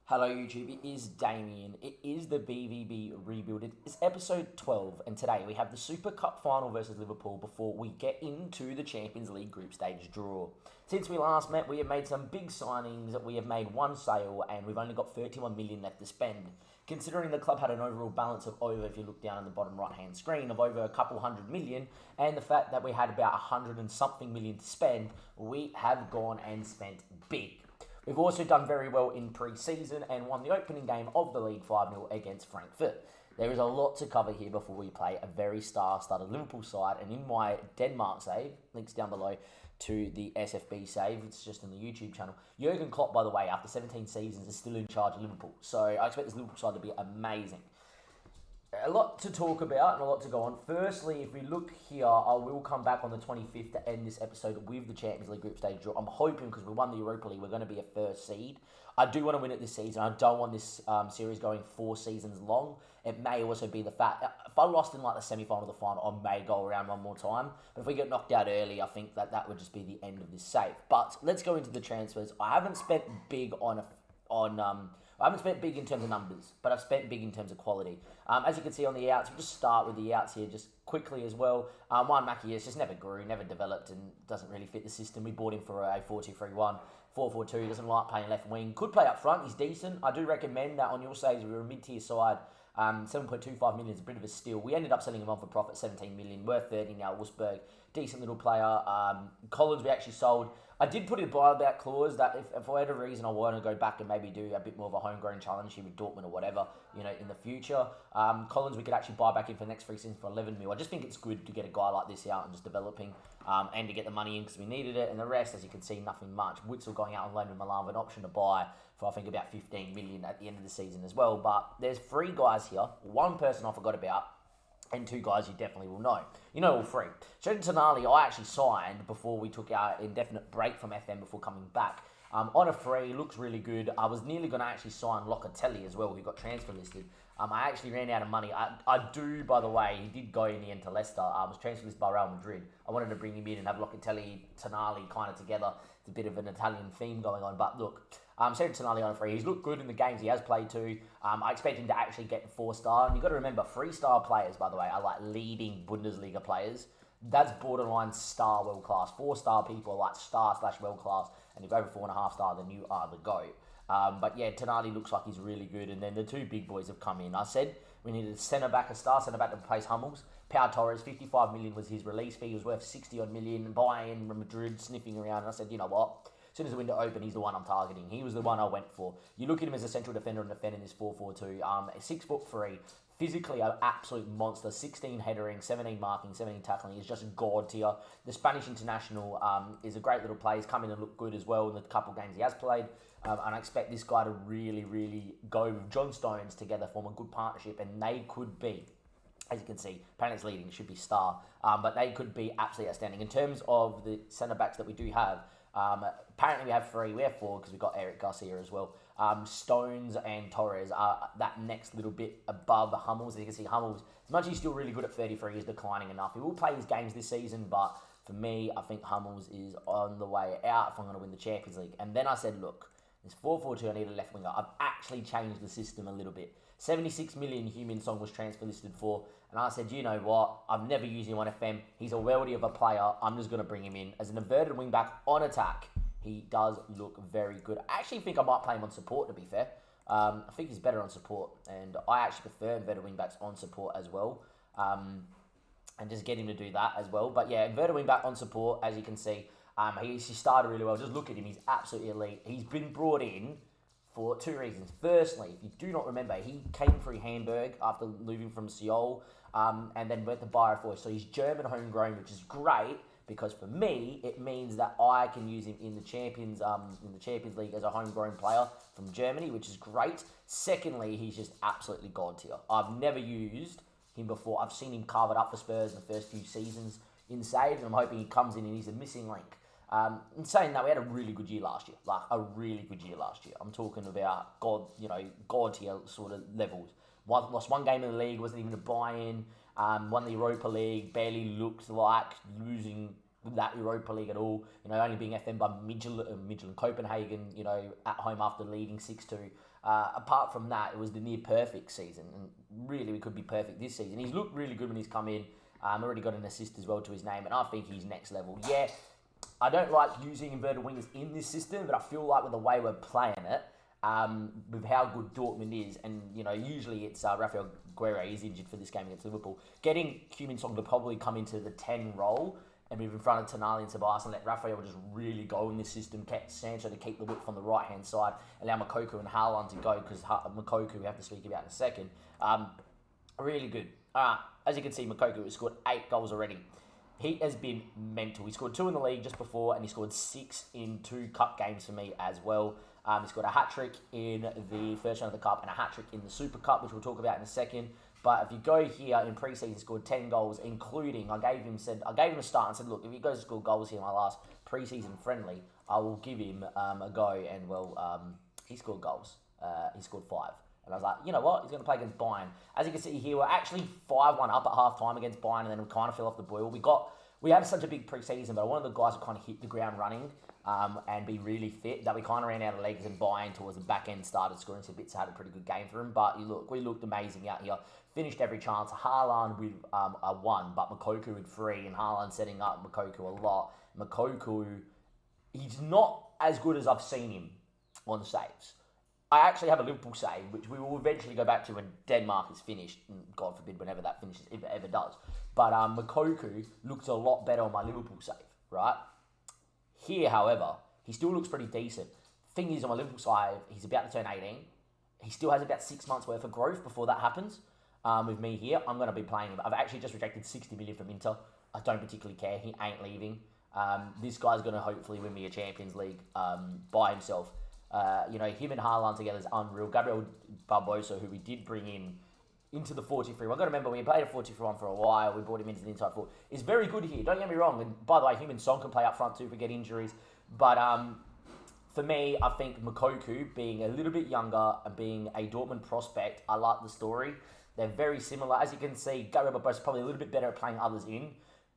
Hello YouTube, it is Damien. It is the BVB rebuild. It is episode 12 and today we have the Super Cup final versus Liverpool before we get into the Champions League group stage draw. Since we last met, we have made some big signings. We have made one sale and we've only got 31 million left to spend. Considering the club had an overall balance of over, if you look down in the bottom right hand screen, of over a couple hundred million, and the fact that we had about 100 and something million to spend, we have gone and spent big. We've also done very well in pre-season and won the opening game of the league 5-0 against Frankfurt. There is a lot to cover here before we play a very star-studded Liverpool side, and in my Denmark save, links down below to the SFB save, it's just on the YouTube channel. Jurgen Klopp, by the way, after 17 seasons is still in charge of Liverpool, so I expect this Liverpool side to be amazing. A lot to talk about and a lot to go on. Firstly, if we look here, I will come back on the 25th to end this episode with the Champions League group stage draw. I'm hoping, because we won the Europa League, we're going to be a first seed. I do want to win it this season. I don't want this series going 4 seasons long. It may also be the fact, if I lost in like the semi-final or the final, I may go around one more time. But if we get knocked out early, I think that would just be the end of this save. But let's go into the transfers. I haven't spent big I haven't spent big in terms of numbers, but I've spent big in terms of quality. As you can see on the outs, we'll just start with the outs here just quickly as well. Juan Macias just never grew, never developed, and doesn't really fit the system. We bought him for a 4-2-3-1, 4-4-2. He doesn't like playing left wing. Could play up front. He's decent. I do recommend that on your saves. We're a mid-tier side. 7.25 million is a bit of a steal. We ended up selling him on for profit, 17 million, worth 30 now. Wolfsburg, decent little player. Collins, we actually sold. I did put a buyback clause that if for whatever reason I want to go back and maybe do a bit more of a homegrown challenge here with Dortmund or whatever, in the future. Collins, we could actually buy back in for the next 3 seasons for 11 mil. I just think it's good to get a guy like this out and just developing and to get the money in because we needed it. And the rest, as you can see, nothing much. Witzel going out on loan with Milan with an option to buy for I think about 15 million at the end of the season as well. But there's 3 guys here. One person I forgot about, and 2 guys you definitely will know. You know all 3. Sheridan Tonali, I actually signed before we took our indefinite break from FM before coming back. On a free, looks really good. I was nearly going to actually sign Locatelli as well, who got transfer listed. I actually ran out of money. I do, by the way, he did go in the end to Leicester. I was transfer listed by Real Madrid. I wanted to bring him in and have Locatelli, Tonali kind of together. It's a bit of an Italian theme going on. But look, Sheridan Tonali on a free. He's looked good in the games he has played too. I expect him to actually get 4-star. And you've got to remember, 3-star players, by the way, are like leading Bundesliga players. That's borderline star world class. 4-star people are like star/world class. And if you're over 4.5-star, then you are the GOAT. But yeah, Tonali looks like he's really good. And then the 2 big boys have come in. I said we needed a centre-back, a star centre-back to replace Hummels. Pau Torres, 55 million was his release fee. He was worth 60-odd million. Bayern, Madrid, sniffing around. And I said, you know what? As soon as the window opened, he's the one I'm targeting. He was the one I went for. You look at him as a central defender and defending this 4-4-2. 6'3", physically an absolute monster. 16 headering, 17 marking, 17 tackling. He's just god tier. The Spanish international is a great little player. He's come in and looked good as well in the couple games he has played. And I expect this guy to really, really go with John Stones together, form a good partnership, and they could be, as you can see, apparently it's leading, it should be star, but they could be absolutely outstanding. In terms of the centre-backs that we do have, apparently we have 3, we have 4 because we've got Eric Garcia as well. Stones and Torres are that next little bit above Hummels. As you can see, Hummels, as much as he's still really good at 33, he's declining enough. He will play his games this season, but for me, I think Hummels is on the way out if I'm going to win the Champions League. And then I said, look, this 4-4-2, I need a left winger. I've actually changed the system a little bit. 76 million Heung-min Son was transfer listed for, and I said, you know what, I've never used him on FM. He's a worldie of a player. I'm just going to bring him in. As an inverted wing back on attack, he does look very good. I actually think I might play him on support, to be fair. I think he's better on support, and I actually prefer inverted wing backs on support as well. And just get him to do that as well. But yeah, inverted wing back on support, as you can see, he started really well. Just look at him. He's absolutely elite. He's been brought in for 2 reasons. Firstly, if you do not remember, he came through Hamburg after moving from Seoul and then went to Bayer for. So he's German homegrown, which is great because for me, it means that I can use him in the Champions League as a homegrown player from Germany, which is great. Secondly, he's just absolutely god tier. I've never used him before. I've seen him carve it up for Spurs in the first few seasons in saves, and I'm hoping he comes in and he's a missing link. In saying that, we had a really good year last year. Like, a really good year last year. I'm talking about god tier sort of levels. Lost 1 game in the league, wasn't even a buy-in. Won the Europa League, barely looked like losing that Europa League at all. Only being FM by Midtjylland Copenhagen, at home after leading 6-2. Apart from that, it was the near perfect season, and really we could be perfect this season. He's looked really good when he's come in. Already got an assist as well to his name, and I think he's next level. Yeah, I don't like using inverted wingers in this system, but I feel like with the way we're playing it, with how good Dortmund is, and usually it's Rafael Guerre is injured for this game against Liverpool. Getting Heung-min Son to probably come into the 10 role and move in front of Tonali and Ceballos and let Rafael just really go in this system, get Sancho to keep the width on the right-hand side, allow Moukoko and Haaland to go, because Moukoko we have to speak about in a second. Really good. As you can see, Moukoko has scored 8 goals already. He has been mental. He scored 2 in the league just before, and he scored 6 in 2 cup games for me as well. He scored a hat-trick in the first round of the cup and a hat-trick in the Super Cup, which we'll talk about in a second. But if you go here in pre-season, he scored 10 goals, including, I gave him a start and said, look, if he goes to score goals here in my last pre-season friendly, I will give him a go. And, he scored goals. He scored 5. And I was like, you know what? He's going to play against Bayern. As you can see here, we're actually 5-1 up at half-time against Bayern, and then we kind of fell off the boil. We had such a big pre-season, but one of the guys who kind of hit the ground running and be really fit, that we kind of ran out of legs, and Bayern towards the back end started scoring some bits, had a pretty good game for him. But we looked amazing out here. Finished every chance. Haaland with a 1, but Moukoko with 3, and Haaland setting up Moukoko a lot. Moukoko, he's not as good as I've seen him on saves. I actually have a Liverpool save, which we will eventually go back to when Denmark is finished. God forbid, whenever that finishes, if it ever does. But Moukoko looks a lot better on my Liverpool save, right? Here, however, he still looks pretty decent. Thing is, on my Liverpool side, he's about to turn 18. He still has about 6 months worth of growth before that happens. With me here, I'm going to be playing him. I've actually just rejected 60 million from Inter. I don't particularly care. He ain't leaving. This guy's going to hopefully win me a Champions League by himself. Him and Haaland together is unreal. Gabriel Barbosa, who we did bring in into the 4-2-3. I've got to remember, we played a 4-2-3-1 for a while. We brought him into the inside 4. Is very good here. Don't get me wrong. And by the way, Heung-min Son can play up front too if we get injuries. But for me, I think Moukoko, being a little bit younger and being a Dortmund prospect, I like the story. They're very similar. As you can see, Gabriel Barbosa is probably a little bit better at playing others in.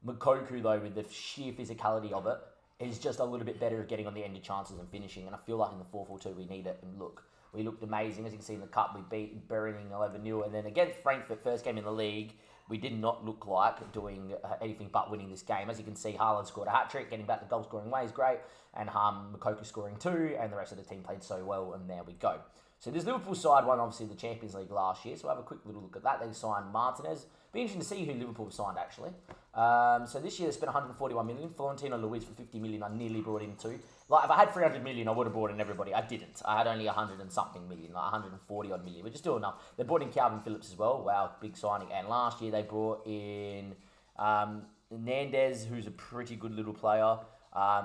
Moukoko, though, with the sheer physicality of it, is just a little bit better at getting on the end of chances and finishing. And I feel like in the 4-4-2, we need it. And look, we looked amazing. As you can see in the cup, we beat Berlin 11-0. And then against Frankfurt, first game in the league, we did not look like doing anything but winning this game. As you can see, Haaland scored a hat-trick, getting back the goal-scoring way is great. And Moukoko scoring 2, and the rest of the team played so well, and there we go. So this Liverpool side won, obviously, the Champions League last year. So we'll have a quick little look at that. They signed Martinez. Be interesting to see who Liverpool signed, actually. So this year they spent 141 million. Florentino Luis for 50 million. I nearly brought in 2. Like, if I had 300 million, I would have brought in everybody. I didn't. I had only 100 and something million, like 140 odd million, which is still enough. They brought in Calvin Phillips as well. Wow, big signing. And last year they brought in Hernandez, who's a pretty good little player.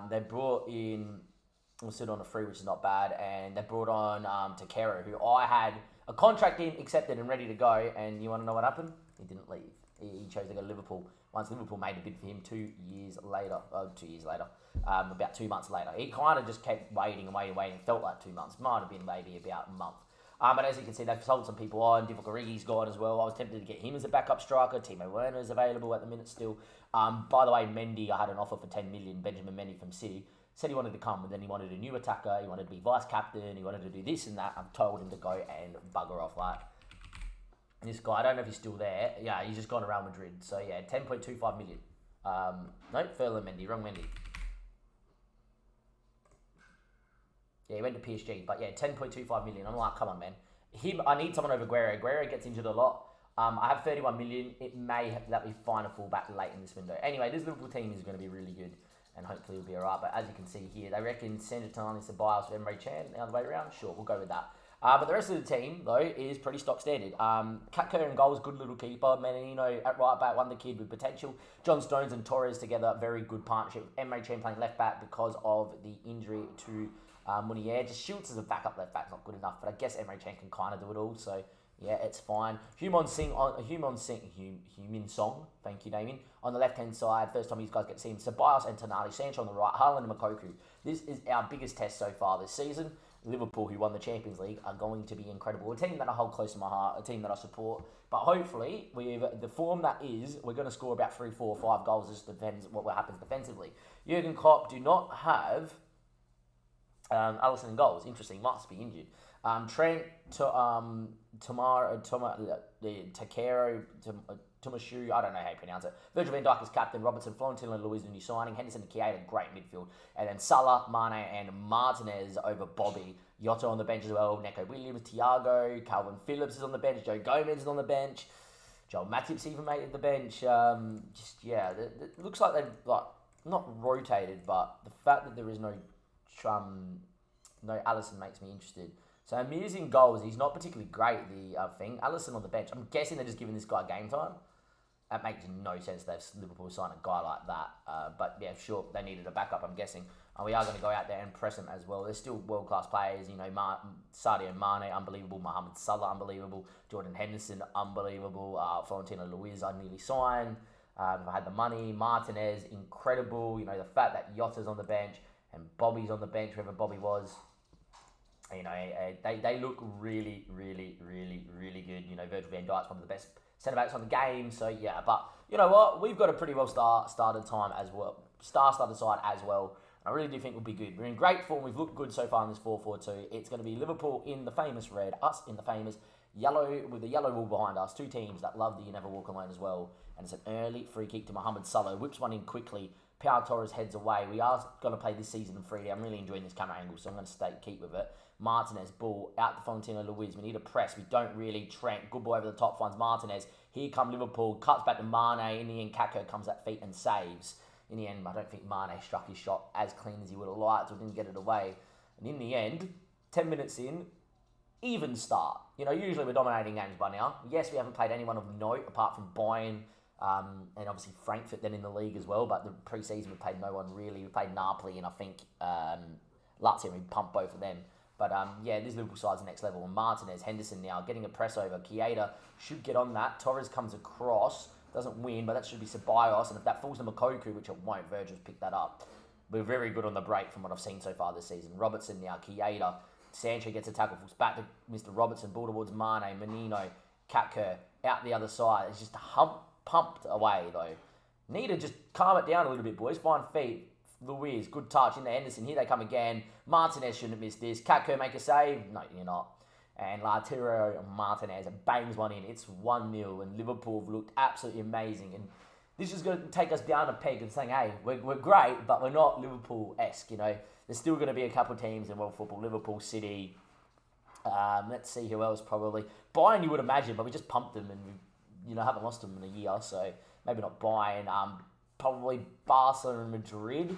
They brought in, we'll sit on a free, which is not bad. And they brought on Takero, who I had a contract in, accepted and ready to go. And you want to know what happened? He didn't leave. He chose to go to Liverpool. Once Liverpool made a bid for him 2 years later, about 2 months later. He kind of just kept waiting. It felt like 2 months. Might have been maybe about a month. But as you can see, they've sold some people on. Divock Origi's gone as well. I was tempted to get him as a backup striker. Timo Werner is available at the minute still. By the way, Mendy, I had an offer for 10 million. Benjamin Mendy from City. Said he wanted to come, and then he wanted a new attacker. He wanted to be vice-captain. He wanted to do this and that. I've told him to go and bugger off. This guy, I don't know if he's still there. Yeah, he's just gone to Real Madrid. So, yeah, 10.25 million. No, Ferland Mendy. Wrong Mendy. Yeah, he went to PSG. But, yeah, 10.25 million. I'm like, come on, man. I need someone over Guerrero. Guerrero gets injured a lot. I have 31 million. It may let me find a fullback late in this window. Anyway, this Liverpool team is going to be really good. And hopefully it'll be alright. But as you can see here, they reckon Sandro Tonali, Ceballos, Emre Can the other way around. Sure, we'll go with that. But the rest of the team, though, is pretty stock standard. Katka in goals, good little keeper. Menino at right back, wonder kid with potential. John Stones and Torres together, very good partnership. Emre Can playing left back because of the injury to Munier. Just Schultz as a backup left back, not good enough. But I guess Emre Can can kind of do it all. So, yeah, it's fine. Heung-min Son, thank you, Damien. On the left-hand side, first time you guys get to see him. Ceballos and Tonali, Sancho on the right, Haaland and Moukoko. This is our biggest test so far this season. Liverpool, who won the Champions League, are going to be incredible. A team that I hold close to my heart, a team that I support. But hopefully, with the form that is, we're going to score about 3, 4, 5 goals. Just depends what happens defensively. Jurgen Klopp do not have Alisson in goals. Interesting, must be injured. Trent to Takero Tumashu, I don't know how you pronounce it. Virgil van Dijk is captain. Robertson, Florentino Luis, the new signing. Henderson and Chiesa, great midfield. And then Salah, Mane, and Martinez over Bobby. Jota on the bench as well. Neco Williams, Thiago, Calvin Phillips is on the bench. Joe Gomez is on the bench. Joel Matip's even made it the bench. It looks like they've not rotated, but the fact that there is no Alisson makes me interested. So amusing goals. He's not particularly great, the thing. Alisson on the bench. I'm guessing they're just giving this guy game time. That makes no sense. They've Liverpool signed a guy like that. But yeah, sure, they needed a backup, I'm guessing. And we are going to go out there and press them as well. They're still world-class players. You know, Sadio Mane, unbelievable. Mohamed Salah, unbelievable. Jordan Henderson, unbelievable. Florentino Luis, I nearly signed. If I had the money. Martinez, incredible. You know, the fact that Jota's on the bench and Bobby's on the bench, wherever Bobby was. You know, they look really, really, really, really good. You know, Virgil van Dijk's one of the best centre-backs on the game. So, yeah, but you know what? We've got a pretty well started time as well. Star-started side as well. I really do think we'll be good. We're in great form. We've looked good so far in this 4-4-2. It's going to be Liverpool in the famous red, us in the famous yellow, with the yellow wall behind us. Two teams that love the You Never Walk Alone as well. And it's an early free kick to Mohamed Salah. Whips one in quickly. Pau Torres heads away. We are going to play this season in 3D. I'm really enjoying this camera angle, so I'm going to keep with it. Martinez, ball out to Florentino Luis. We need a press. We don't really. Trent, good ball over the top, finds Martinez. Here come Liverpool. Cuts back to Mane. In the end, Kako comes at feet and saves. In the end, I don't think Mane struck his shot as clean as he would have liked or didn't get it away. And in the end, 10 minutes in, even start. You know, usually we're dominating games by now. Yes, we haven't played anyone of note apart from Bayern and obviously Frankfurt then in the league as well. But the pre-season we played no one really. We played Napoli and I think Lazio, we pumped both of them. But this Liverpool side's the next level. And Martinez, Henderson now getting a press over. Chiesa should get on that. Torres comes across. Doesn't win, but that should be Ceballos. And if that falls to Mokoku, which it won't, Virgil's picked that up. We're very good on the break from what I've seen so far this season. Robertson now, Chiesa. Sancho gets a tackle, falls back to Mr. Robertson. Ball towards Mane, Menino, Katker out the other side. It's just pumped away, though. Need to just calm it down a little bit, boys. Find feet. Luis, good touch into Henderson. Here they come again. Martinez shouldn't have missed this. Katker make a save. No, you're not. And Lautaro Martinez bangs one in. It's 1-0 and Liverpool have looked absolutely amazing. And this is going to take us down a peg and saying, hey, we're great, but we're not Liverpool-esque, you know. There's still going to be a couple of teams in world football. Liverpool, City. Let's see who else probably. Bayern you would imagine, but we just pumped them and we haven't lost them in a year. So maybe not Bayern. Probably Barca and Madrid.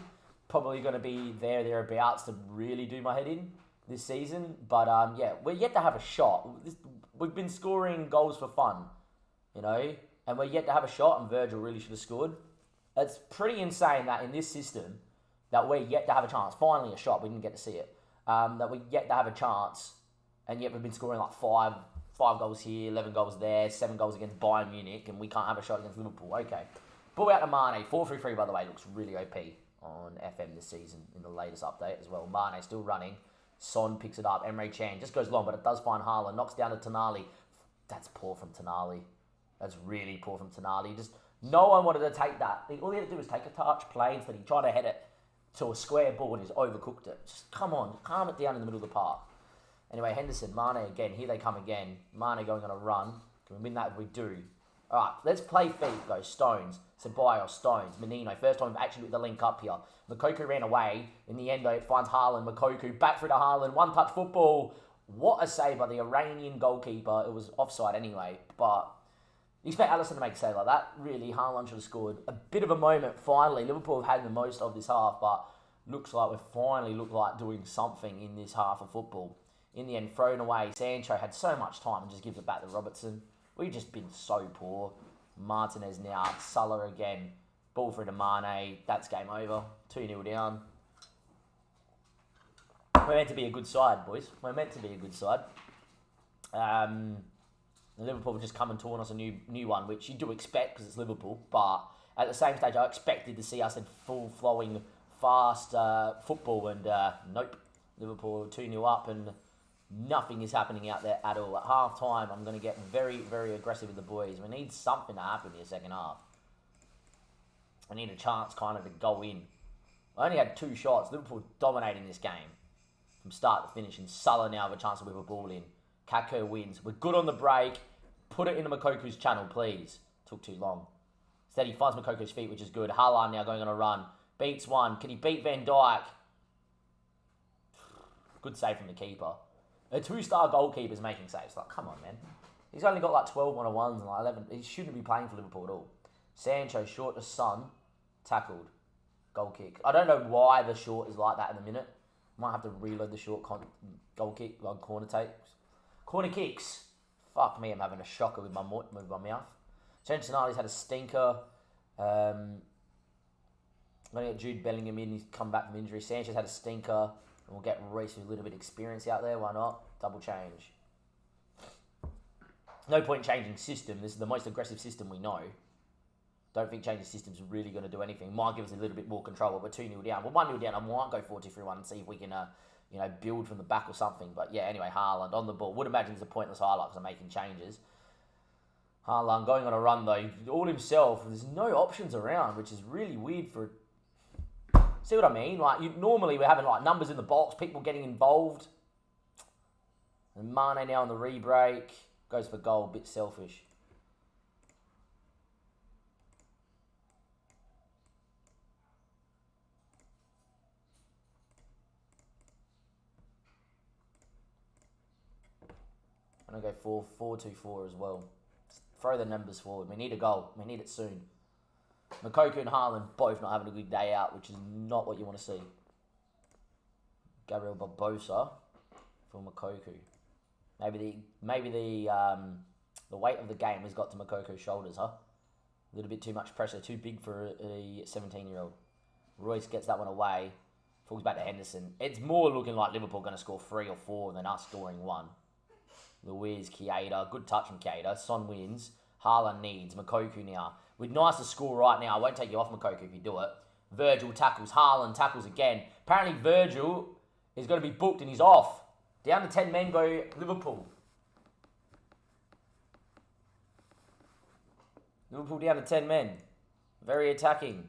Probably going to be thereabouts to really do my head in this season, but we're yet to have a shot. We've been scoring goals for fun, you know, and we're yet to have a shot, and Virgil really should have scored. It's pretty insane that in this system, that we're yet to have a chance. Finally a shot, we didn't get to see it. That we're yet to have a chance, and yet we've been scoring like five goals here, 11 goals there, 7 goals against Bayern Munich, and we can't have a shot against Liverpool. Okay. Ball out to Mane, 4-3-3 by the way, looks really OP on FM this season in the latest update as well. Mane still running. Son picks it up. Emre Can just goes long, but it does find Haaland. Knocks down to Tonali. That's poor from Tonali. That's really poor from Tonali. Just no one wanted to take that. All he had to do was take a touch, play, instead he tried to head it to a square ball and he's overcooked it. Just come on, calm it down in the middle of the park. Anyway, Henderson, Mane again. Here they come again. Mane going on a run. Can we win that if we do? All right, let's play feet, though. Stones. Ceballos, Stones. Menino. First time we've actually got the link up here. Mokoku ran away. In the end, though, it finds Haaland. Mokoku back through to Haaland. One-touch football. What a save by the Iranian goalkeeper. It was offside anyway, but you expect Alisson to make a save like that. Really, Haaland should have scored. A bit of a moment, finally. Liverpool have had the most of this half, but looks like we finally look like doing something in this half of football. In the end, thrown away. Sancho had so much time and just gives it back to Robertson. We've just been so poor. Martinez now. Salah again. Ball through to Mane. That's game over. 2-0 down. We're meant to be a good side, boys. We're meant to be a good side. Liverpool have just come and torn us a new one, which you do expect because it's Liverpool. But at the same stage, I expected to see us in full-flowing, fast football. And nope. Liverpool 2-0 up and nothing is happening out there at all. At half-time, I'm going to get very, very aggressive with the boys. We need something to happen in the second half. I need a chance kind of to go in. I only had 2 shots. Liverpool dominating this game. from start to finish. And Sulla now have a chance to whip a ball in. Kako wins. We're good on the break. Put it into Makoku's channel, please. Took too long. Instead, he finds Makoku's feet, which is good. Haaland now going on a run. Beats one. Can he beat Van Dijk? Good save from the keeper. A 2-star goalkeeper's making saves. Like, come on, man. He's only got like 12 1-on-1s and like 11. He shouldn't be playing for Liverpool at all. Sancho, short to Son. Tackled. Goal kick. I don't know why the short is like that in a minute. Might have to reload the short goal kick, like corner takes. Corner kicks. Fuck me, I'm having a shocker with my mouth. Tonali's had a stinker. I'm going to get Jude Bellingham in. He's come back from injury. Sanchez had a stinker. And we'll get Reece with a little bit of experience out there. Why not? Double change. No point changing system. This is the most aggressive system we know. Don't think changing system's really going to do anything. Might give us a little bit more control, but we're 2-0 down. We're 1-0 down. I might go 4-2-3-1 and see if we can, build from the back or something. But yeah, anyway, Haaland on the ball. Would imagine it's a pointless highlight because I'm making changes. Haaland going on a run though, all himself. There's no options around, which is really weird for. See what I mean? Like normally we're having like numbers in the box, people getting involved. And Mane now on the re-break goes for goal. Bit selfish. I'm going to go 4-4-2-4 as well. Throw the numbers forward. We need a goal. We need it soon. Makoku and Haaland both not having a good day out, which is not what you want to see. Gabriel Barbosa for Makoku. Maybe the weight of the game has got to Makoku's shoulders, huh? A little bit too much pressure, too big for a 17-year-old. Royce gets that one away. Falls back to Henderson. It's more looking like Liverpool going to score 3 or 4 than us scoring 1. Luiz, Keita, good touch from Keita. Son wins. Haaland needs. Makoku now. We'd nice to score right now. I won't take you off Makoku if you do it. Virgil tackles. Haaland tackles again. Apparently Virgil is going to be booked and he's off. Down to 10 men go Liverpool. Liverpool down to 10 men. Very attacking.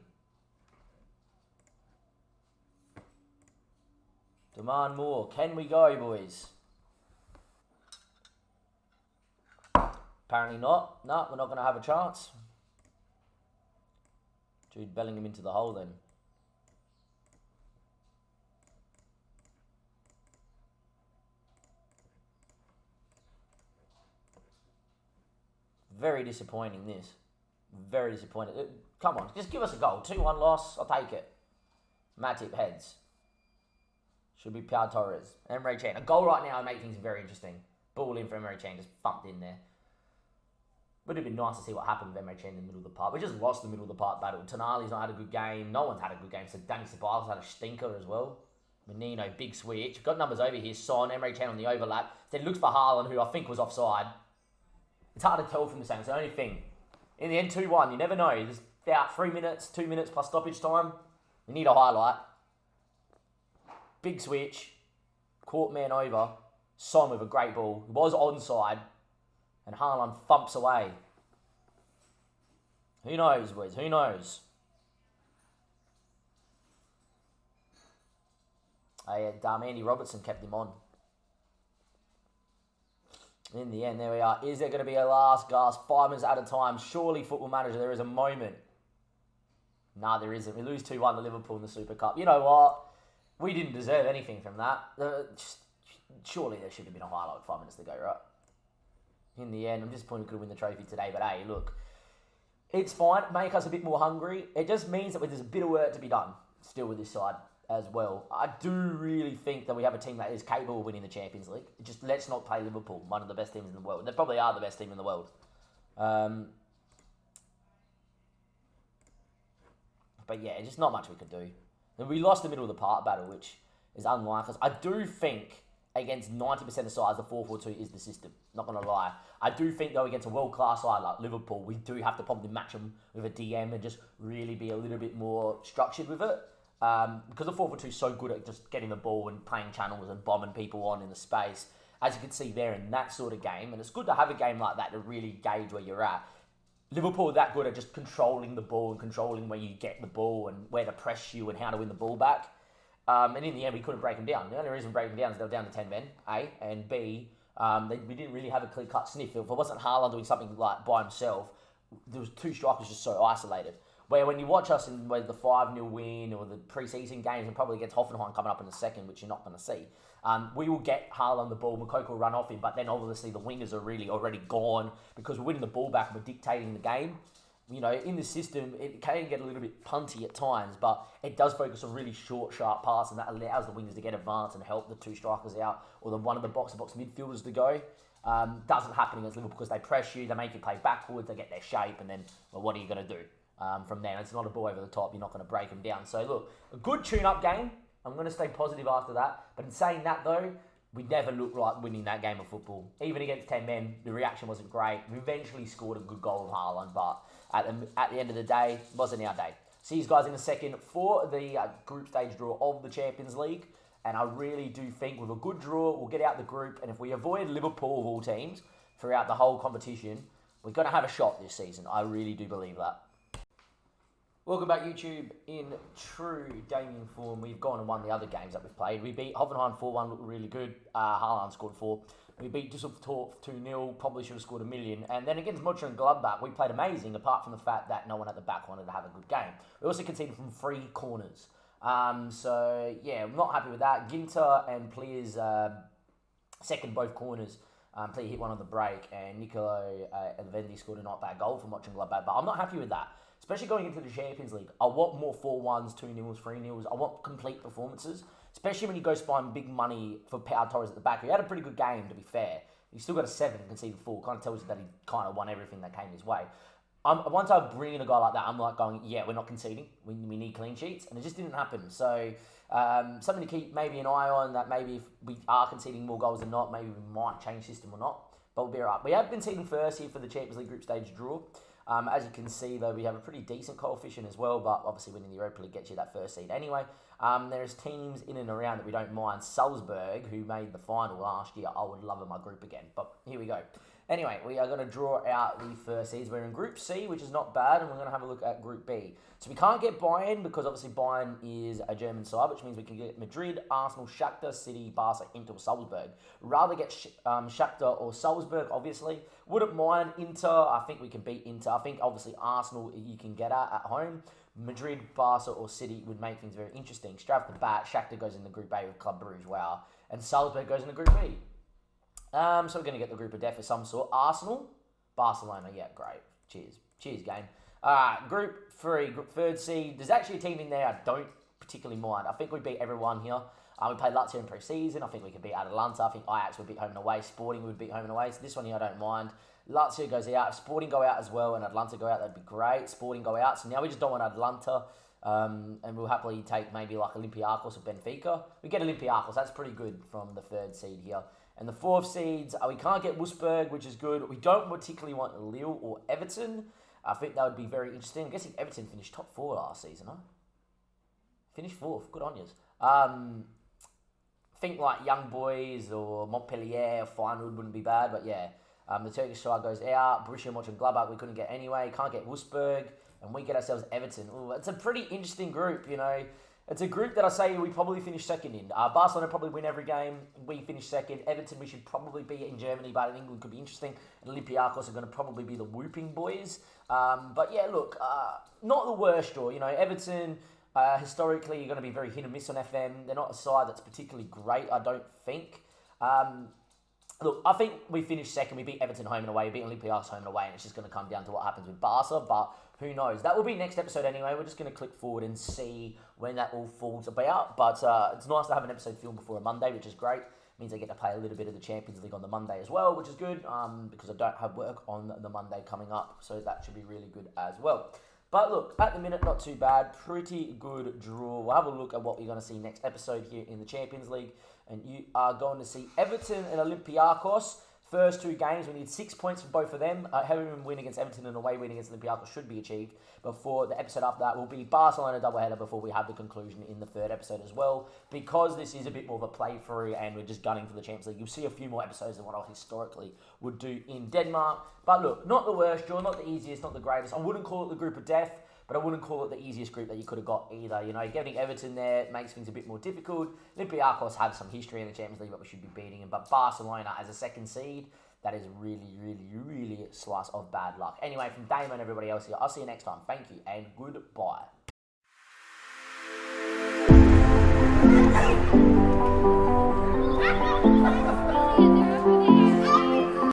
Demand more. Can we go, boys? Apparently not. No, we're not going to have a chance. Jude Bellingham into the hole then. Very disappointing, this. Very disappointing. Come on, just give us a goal. 2-1 loss, I'll take it. Matip heads. Should be Pau Torres. Emre Can. A goal right now would make things very interesting. Ball in for Emre Can, just thumped in there. Would have been nice to see what happened with Emre Can in the middle of the park. We just lost the middle of the park battle. Tonali's not had a good game. No one's had a good game. So Danny Ceballos had a stinker as well. Menino, big switch. Got numbers over here. Son, Emre Can on the overlap. Then looks for Haaland, who I think was offside. It's hard to tell from the same. It's the only thing. In the end, 2-1. You never know. There's about 3 minutes, 2 minutes plus stoppage time. We need a highlight. Big switch. Caught man over. Son with a great ball. He was onside. And Haaland thumps away. Who knows, boys? Who knows? Andy Robertson kept him on. In the end, there we are. Is there going to be a last gasp? 5 minutes at a time. Surely, Football Manager, there is a moment. Nah, there isn't. We lose 2-1 to Liverpool in the Super Cup. You know what? We didn't deserve anything from that. Surely there should have been a highlight with 5 minutes to go, right? In the end, I'm disappointed we could win the trophy today, but hey, look, it's fine. Make us a bit more hungry. It just means that there's a bit of work to be done still with this side as well. I do really think that we have a team that is capable of winning the Champions League. Just let's not play Liverpool, one of the best teams in the world. They probably are the best team in the world. But yeah, just not much we could do. And we lost the middle of the park battle, which is unlike us. I do think against 90% of sides, the 4-4-2 is the system. Not going to lie. I do think, though, against a world-class side like Liverpool, we do have to probably match them with a DM and just really be a little bit more structured with it. Because the 4-4-2 is so good at just getting the ball and playing channels and bombing people on in the space. As you can see there in that sort of game. And it's good to have a game like that to really gauge where you're at. Liverpool are that good at just controlling the ball and controlling where you get the ball and where to press you and how to win the ball back. And in the end, we couldn't break them down. The only reason we break them down is they were down to 10 men, A, and B, we didn't really have a clear-cut sniff. If it wasn't Haaland doing something like by himself, there was two strikers just so isolated. Where when you watch us in the 5-0 win or the pre-season games, and probably against Hoffenheim coming up in a second, which you're not going to see, we will get Haaland the ball, Moukoko will run off him, but then obviously the wingers are really already gone because we're winning the ball back and we're dictating the game. You know, in the system, it can get a little bit punty at times, but it does focus on really short, sharp pass, and that allows the wingers to get advanced and help the two strikers out, or one of the box-to-box midfielders to go. Doesn't happen against Liverpool because they press you, they make you play backwards, they get their shape, and then, well, what are you going to do from there? It's not a ball over the top, you're not going to break them down. So look, a good tune-up game. I'm going to stay positive after that. But in saying that, though, we never looked like winning that game of football. Even against 10 men, the reaction wasn't great. We eventually scored a good goal of Haaland, but at the end of the day, it wasn't our day. See you guys in a second for the group stage draw of the Champions League. And I really do think with a good draw, we'll get out the group. And if we avoid Liverpool of all teams throughout the whole competition, we're going to have a shot this season. I really do believe that. Welcome back, YouTube. In true gaming form, we've gone and won the other games that we've played. We beat Hoffenheim 4-1, looked really good. Haaland scored 4. We beat Düsseldorf 2-0, probably should have scored 1 million. And then against Mönchengladbach, we played amazing, apart from the fact that no one at the back wanted to have a good game. We also conceded from 3 corners. So, yeah, I'm not happy with that. Ginter and Pliers second both corners. Plier hit one on the break, and Nicolo Elvendi scored a not bad goal for Mönchengladbach. But I'm not happy with that. Especially going into the Champions League, I want more 4-1s, 2-0s, 3-0s. I want complete performances, especially when you go spend big money for Pau Torres at the back. He had a pretty good game, to be fair. He still got a 7 and conceded 4. Kind of tells you that he kind of won everything that came his way. Once I bring in a guy like that, I'm like going, yeah, we're not conceding. We need clean sheets, and it just didn't happen. So something to keep maybe an eye on, that maybe if we are conceding more goals than not, maybe we might change system or not. But we'll be all right. We have been conceding first here for the Champions League group stage draw. As you can see, though, we have a pretty decent coefficient as well, but obviously winning the Europa League gets you that first seed anyway. There's teams in and around that we don't mind. Salzburg, who made the final last year, I would love in my group again, but here we go. Anyway, we are going to draw out the first seeds. We're in Group C, which is not bad, and we're going to have a look at Group B. So we can't get Bayern because obviously Bayern is a German side, which means we can get Madrid, Arsenal, Shakhtar, City, Barca, Inter, or Salzburg. Rather get Shakhtar or Salzburg, obviously. Wouldn't mind Inter. I think we can beat Inter. I think obviously Arsenal you can get at home. Madrid, Barca, or City would make things very interesting. Straight off the bat, Shakhtar goes into Group A with Club Brugge, wow. And Salzburg goes into Group B. So we're going to get the group of death of some sort. Arsenal, Barcelona, yeah, great. Cheers, game. Group 3, third seed. There's actually a team in there I don't particularly mind. I think we beat everyone here. We played Lazio in pre-season. I think we could beat Atalanta. I think Ajax would beat home and away. Sporting would beat home and away. So this one here I don't mind. Lazio goes out. If Sporting go out as well and Atalanta go out, that'd be great. Sporting go out. So now we just don't want Atalanta. And we'll happily take maybe like Olympiacos or Benfica. We get Olympiacos. That's pretty good from the third seed here. And the fourth seeds, we can't get Wolfsburg, which is good. We don't particularly want Lille or Everton. I think that would be very interesting. I'm guessing Everton finished top 4 last season, huh? Finished 4th. Good on yous. Think like Young Boys or Montpellier or Feyenoord wouldn't be bad, but yeah. The Turkish side goes out. Borussia Mönchengladbach we couldn't get anyway. Can't get Wolfsburg. And we get ourselves Everton. Ooh, it's a pretty interesting group, you know. It's a group that I say we probably finish second in. Barcelona probably win every game. We finish second. Everton we should probably be in Germany, but in England could be interesting. And Olympiacos are going to probably be the whooping boys. But yeah, look, not the worst draw. You know, Everton, historically, you're going to be very hit and miss on FM. They're not a side that's particularly great, I don't think. Look, I think we finished second. We beat Everton home and away. We beat Olympiacos home and away. And it's just going to come down to what happens with Barca. But who knows? That will be next episode anyway. We're just going to click forward and see when that all falls about. But it's nice to have an episode filmed before a Monday, which is great. It means I get to play a little bit of the Champions League on the Monday as well, which is good because I don't have work on the Monday coming up. So that should be really good as well. But look, at the minute, not too bad. Pretty good draw. We'll have a look at what we're going to see next episode here in the Champions League. And you are going to see Everton and Olympiacos. First 2 games, we need 6 points for both of them. Having a win against Everton and away win against Olympiacos should be achieved. Before the episode after that will be Barcelona doubleheader before we have the conclusion in the third episode as well. Because this is a bit more of a playthrough and we're just gunning for the Champions League, you'll see a few more episodes than what I historically would do in Denmark. But look, not the worst draw, not the easiest, not the greatest. I wouldn't call it the group of death. but I wouldn't call it the easiest group that you could have got either. You know, getting Everton there makes things a bit more difficult. Olympiacos have some history in the Champions League, but we should be beating them. But Barcelona as a second seed, that is really a slice of bad luck. Anyway, from Damon and everybody else here, I'll see you next time. Thank you and goodbye.